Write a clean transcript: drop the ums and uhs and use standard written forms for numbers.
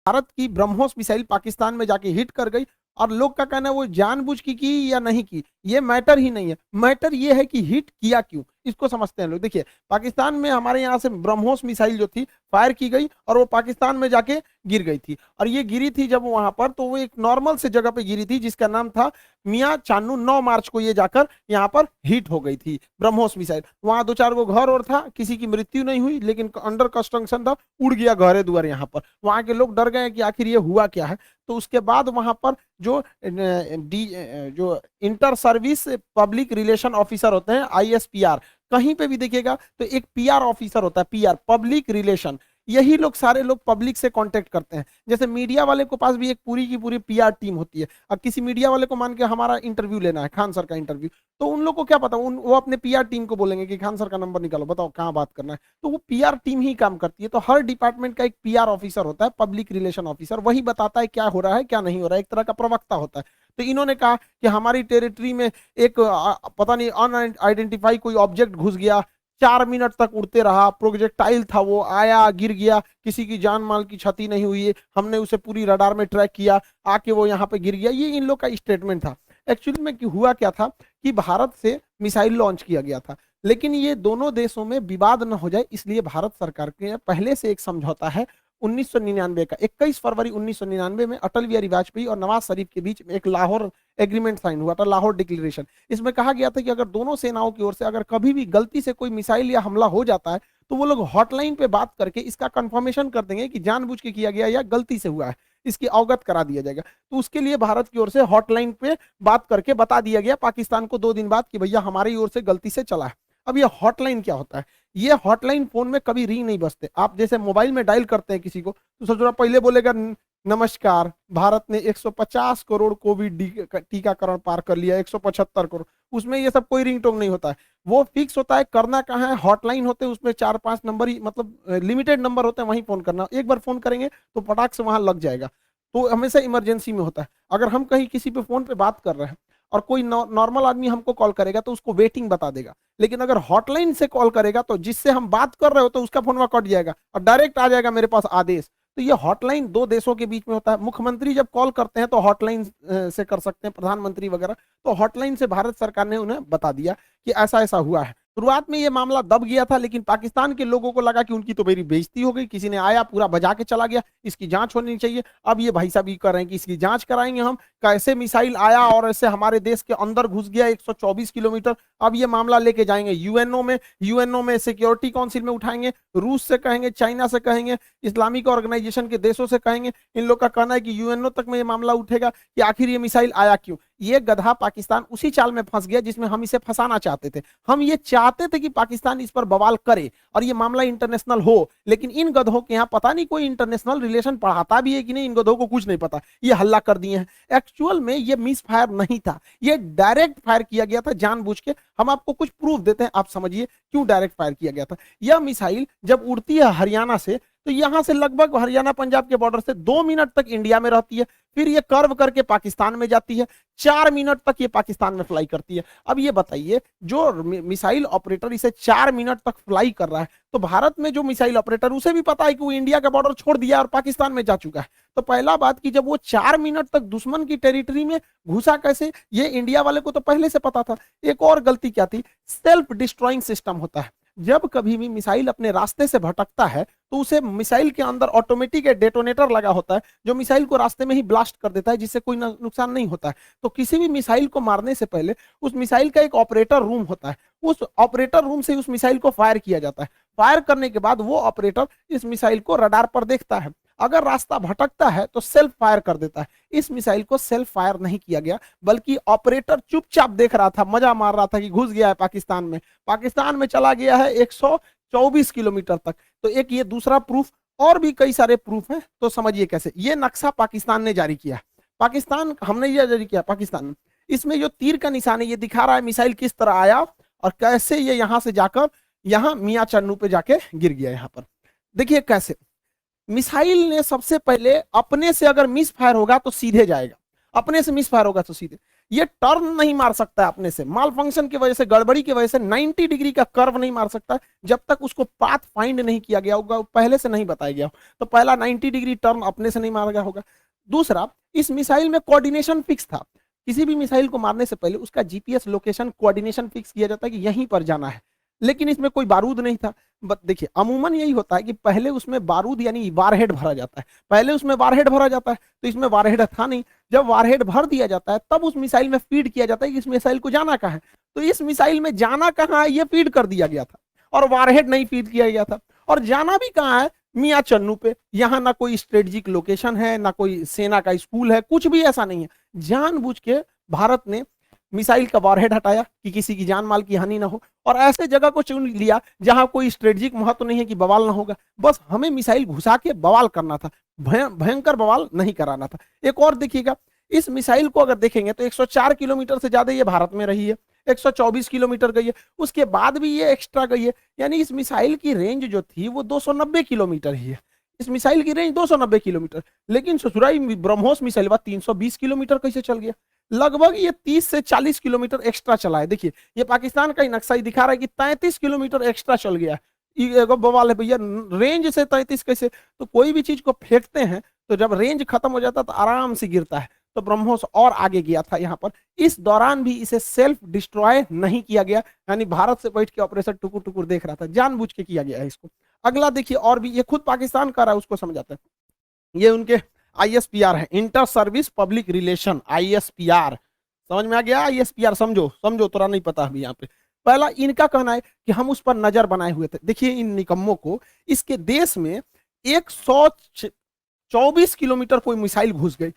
भारत की ब्रह्मोस मिसाइल पाकिस्तान में जाके हिट कर गई, और लोग का कहना है वो जानबूझ की या नहीं की, ये मैटर ही नहीं है। मैटर ये है कि हिट किया क्यों, इसको समझते हैं लोग। देखिए, पाकिस्तान में हमारे यहाँ से ब्रह्मोस मिसाइल जो थी फायर की गई और वो पाकिस्तान में जाके गिर गई थी। और ये गिरी थी जब वहां पर, तो वो एक नॉर्मल से जगह पे गिरी थी जिसका नाम था मियाँ चानू। 9 मार्च को ये जाकर यहाँ पर हिट हो गई थी ब्रह्मोस मिसाइल। वहां 2-4 गो घर और था, किसी की मृत्यु नहीं हुई, लेकिन अंडर कंस्ट्रक्शन था, उड़ गया घरे दुआर। यहाँ पर वहां के लोग डर गए कि आखिर ये हुआ क्या है। तो उसके बाद वहां पर जो जो inter service public relation officer होते हैं, आईएसपीआर, कहीं पे भी देखिएगा तो एक पीआर ऑफिसर होता है, पीआर पब्लिक रिलेशन। यही लोग सारे लोग पब्लिक से कांटेक्ट करते हैं। जैसे मीडिया वाले को पास भी एक पूरी की पूरी पीआर टीम होती है। अब किसी मीडिया वाले को मान के हमारा इंटरव्यू लेना है, खान सर का इंटरव्यू, तो उन लोग को क्या पता, वो अपने पीआर टीम को बोलेंगे कि खान सर का नंबर निकालो, बताओ कहाँ बात करना है। तो वो पीआर टीम ही काम करती है। तो हर डिपार्टमेंट का एक पीआर ऑफिसर होता है, पब्लिक रिलेशन ऑफिसर, वही बताता है क्या हो रहा है क्या नहीं हो रहा है, एक तरह का प्रवक्ता होता है। तो इन्होंने कहा कि हमारी टेरिटरी में एक पता नहीं अनआइडेंटिफाई कोई ऑब्जेक्ट घुस गया, 4 मिनट तक उड़ते रहा, प्रोजेक्टाइल था, वो आया गिर गया, किसी की जान माल की क्षति नहीं हुई है, हमने उसे पूरी रडार में ट्रैक किया, आके वो यहाँ पे गिर गया। ये इन लोग का स्टेटमेंट था। एक्चुअली में हुआ क्या था कि भारत से मिसाइल लॉन्च किया गया था, लेकिन ये दोनों देशों में विवाद न हो जाए इसलिए भारत सरकार के पहले से एक समझौता है 1999 का। 21 फरवरी 1999 में अटल बिहारी वाजपेयी और नवाज शरीफ के बीच में एक लाहौर एग्रीमेंट साइन हुआ था, लाहौर डिक्लेरेशन। इसमें कहा गया था कि अगर दोनों सेनाओं की ओर से अगर कभी भी गलती से कोई मिसाइल या हमला हो जाता है तो वो लोग हॉटलाइन पे बात करके इसका कंफर्मेशन कर देंगे कि जानबूझ के किया गया या गलती से हुआ है, इसकी अवगत करा दिया जाएगा। तो उसके लिए भारत की ओर से हॉटलाइन पे बात करके बता दिया गया पाकिस्तान को 2 दिन बाद कि भैया हमारी ओर से गलती से चला है। अब ये हॉटलाइन क्या होता है? ये हॉटलाइन फोन में कभी रिंग नहीं बजते। आप जैसे मोबाइल में डायल करते हैं किसी को, तो सोच रहा पहले बोलेगा नमस्कार, भारत ने 150 करोड़ कोविड टीकाकरण पार कर लिया, 175 करोड़, उसमें ये सब कोई रिंगटोन नहीं होता है। वो फिक्स होता है, करना कहाँ है, हॉटलाइन होते हैं, उसमें 4-5 नंबर ही, मतलब लिमिटेड नंबर होते हैं, वहीं फोन करना। एक बार फोन करेंगे तो पटाख से वहां लग जाएगा। तो हमेशा इमरजेंसी में होता है। अगर हम कहीं किसी पे फोन पे बात कर रहे हैं और कोई नॉर्मल आदमी हमको कॉल करेगा तो उसको वेटिंग बता देगा, लेकिन अगर हॉटलाइन से कॉल करेगा तो जिससे हम बात कर रहे हो तो उसका फोन वहां कट जाएगा और डायरेक्ट आ जाएगा मेरे पास आदेश। तो ये हॉटलाइन 2 देशों के बीच में होता है। मुख्यमंत्री जब कॉल करते हैं तो हॉटलाइन से कर सकते हैं, प्रधानमंत्री वगैरह, तो हॉटलाइन से भारत सरकार ने उन्हें बता दिया कि ऐसा ऐसा हुआ है। शुरुआत में ये मामला दब गया था, लेकिन पाकिस्तान के लोगों को लगा कि उनकी तो मेरी बेइज्जती हो गई, किसी ने आया पूरा बजा के चला गया, इसकी जांच होनी चाहिए। अब ये भाई साहब ये कर रहे हैं कि इसकी जांच कराएंगे हम, कैसे मिसाइल आया और ऐसे हमारे देश के अंदर घुस गया 124 किलोमीटर। अब ये मामला लेके जाएंगे यूएनओ में सिक्योरिटी काउंसिल में उठाएंगे, रूस से कहेंगे, चाइना से कहेंगे, इस्लामिक ऑर्गेनाइजेशन के देशों से कहेंगे। इन लोग का कहना है कि यूएनओ तक में ये मामला उठेगा कि आखिर ये मिसाइल आया क्यों। ये गधा पाकिस्तान उसी चाल में फंस गया जिसमें हम इसे फंसाना चाहते थे। हम ये चाहते थे कि पाकिस्तान इस पर बवाल करे और ये मामला इंटरनेशनल हो, लेकिन इन गधों के यहाँ पता नहीं कोई इंटरनेशनल रिलेशन पढ़ाता भी है कि नहीं, इन गधों को कुछ नहीं पता, ये हल्ला कर दिए हैं। एक्चुअल में ये मिस फायर नहीं था, ये डायरेक्ट फायर किया गया था जानबूझ के। हम आपको कुछ प्रूफ देते हैं, आप समझिए क्यों डायरेक्ट फायर किया गया था। यह मिसाइल जब उड़ती है हरियाणा से, तो यहां से लगभग हरियाणा पंजाब के बॉर्डर से 2 मिनट तक इंडिया में रहती है, फिर ये कर्व करके पाकिस्तान में जाती है, 4 मिनट तक ये पाकिस्तान में फ्लाई करती है। अब ये बताइए, जो मिसाइल ऑपरेटर इसे 4 मिनट तक फ्लाई कर रहा है, तो भारत में जो मिसाइल ऑपरेटर, उसे भी पता है कि वो इंडिया का बॉर्डर छोड़ दिया और पाकिस्तान में जा चुका है। तो पहला बात कि जब वो 4 मिनट तक दुश्मन की टेरिटरी में घुसा कैसे, ये इंडिया वाले को तो पहले से पता था। एक और गलती क्या थी, सेल्फ डिस्ट्रॉइंग सिस्टम होता है। जब कभी भी मिसाइल अपने रास्ते से भटकता है तो उसे मिसाइल के अंदर ऑटोमेटिक डेटोनेटर लगा होता है जो मिसाइल को रास्ते में ही ब्लास्ट कर देता है, जिससे कोई नुकसान नहीं होता है। तो किसी भी मिसाइल को मारने से पहले उस मिसाइल का एक ऑपरेटर रूम होता है, उस ऑपरेटर रूम से उस मिसाइल को फायर किया जाता है। फायर करने के बाद वो ऑपरेटर इस मिसाइल को रडार पर देखता है, अगर रास्ता भटकता है तो सेल्फ फायर कर देता है। इस मिसाइल को सेल्फ फायर नहीं किया गया, बल्कि ऑपरेटर चुपचाप देख रहा था, मजा मार रहा था कि घुस गया है पाकिस्तान में चला गया है 124 किलोमीटर तक। तो एक ये दूसरा प्रूफ, और भी कई सारे प्रूफ हैं। तो समझिए कैसे ये नक्शा पाकिस्तान ने जारी किया, हमने ये जारी किया पाकिस्तान। इसमें जो तीर का निशान है ये दिखा रहा है मिसाइल किस तरह आया और कैसे ये यहां से जाकर यहां मियां चन्नू पे जाके गिर गया। यहां पर देखिए कैसे मिसाइल ने सबसे पहले अपने से अगर मिस फायर होगा तो सीधे जाएगा, अपने से मिस फायर होगा तो सीधे। ये टर्न नहीं मार सकता है अपने से, माल फंक्शन की वजह से, गड़बड़ी की वजह से 90 डिग्री का कर्व नहीं मार सकता जब तक उसको पाथ फाइंड नहीं किया गया होगा, पहले से नहीं बताया गया हो। तो पहला 90 डिग्री टर्न अपने से नहीं मारा गया होगा। दूसरा, इस मिसाइल में कोऑर्डिनेशन फिक्स था। किसी भी मिसाइल को मारने से पहले उसका जीपीएस लोकेशन कोऑर्डिनेशन फिक्स किया जाता है कि यहीं पर जाना है, लेकिन इसमें कोई बारूद नहीं था। देखिए अमूमन यही होता है कि पहले उसमें बारूद यानी वारहेड भरा जाता है, पहले उसमें वारहेड भरा जाता है, तो इसमें वारहेड था नहीं। जब वारहेड भर दिया जाता है तब उस मिसाइल में फीड किया जाता है कि इस मिसाइल को जाना कहाँ है। तो इस मिसाइल में जाना कहाँ है ये फीड कर दिया गया था, और वारहेड नहीं फीड किया गया था। और जाना भी कहाँ है, मियाँ चन्नू पे। यहाँ ना कोई स्ट्रेटेजिक लोकेशन है, ना कोई सेना का स्कूल है, कुछ भी ऐसा नहीं है। जानबूझ के भारत ने मिसाइल का वारहेड हटाया कि किसी की जान माल की हानि ना हो, और ऐसे जगह को चुन लिया जहां कोई स्ट्रेटेजिक महत्व नहीं है कि बवाल ना होगा। बस हमें मिसाइल घुसा के बवाल करना था, भयंकर बवाल नहीं कराना था। एक और देखिएगा, इस मिसाइल को अगर देखेंगे तो 104 किलोमीटर से ज्यादा ये भारत में रही है, 124 किलोमीटर गई है, उसके बाद भी ये एक्स्ट्रा गई है। यानी इस मिसाइल की रेंज जो थी वो 290 किलोमीटर ही है। इस मिसाइल की रेंज 290 किलोमीटर, लेकिन ससुराई ब्रह्मोस मिसाइल 320 किलोमीटर कैसे चल गया। लगभग ये 30 से 40 किलोमीटर एक्स्ट्रा चला है। देखिए ये पाकिस्तान का ही नक्शा ही दिखा रहा है कि 33 किलोमीटर एक्स्ट्रा चल गया है। एगो बवाल है भैया, रेंज से 33 कैसे। तो कोई भी चीज को फेंकते हैं तो जब रेंज खत्म हो जाता है तो आराम से गिरता है। तो ब्रह्मोस और आगे गया था यहाँ पर। इस दौरान भी इसे सेल्फ डिस्ट्रॉय नहीं किया गया, यानी भारत से बैठ के ऑपरेशन टुकुर टुकुर देख रहा था, जानबूझ के किया गया है इसको। अगला देखिए, और भी ये खुद पाकिस्तान कर रहा है, उसको समझाता है। ये उनके आईएसपीआर है, inter service public relation, ISPR. समझ में आ गया? आईएसपीआर समझो, समझो, तोरा नहीं पता अभी यहाँ पे। पहला इनका कहना है कि हम उस पर नजर बनाए हुए थे। देखिए इन निकम्मों को, इसके देश में 124 किलोमीटर कोई मिसाइल घुस गई,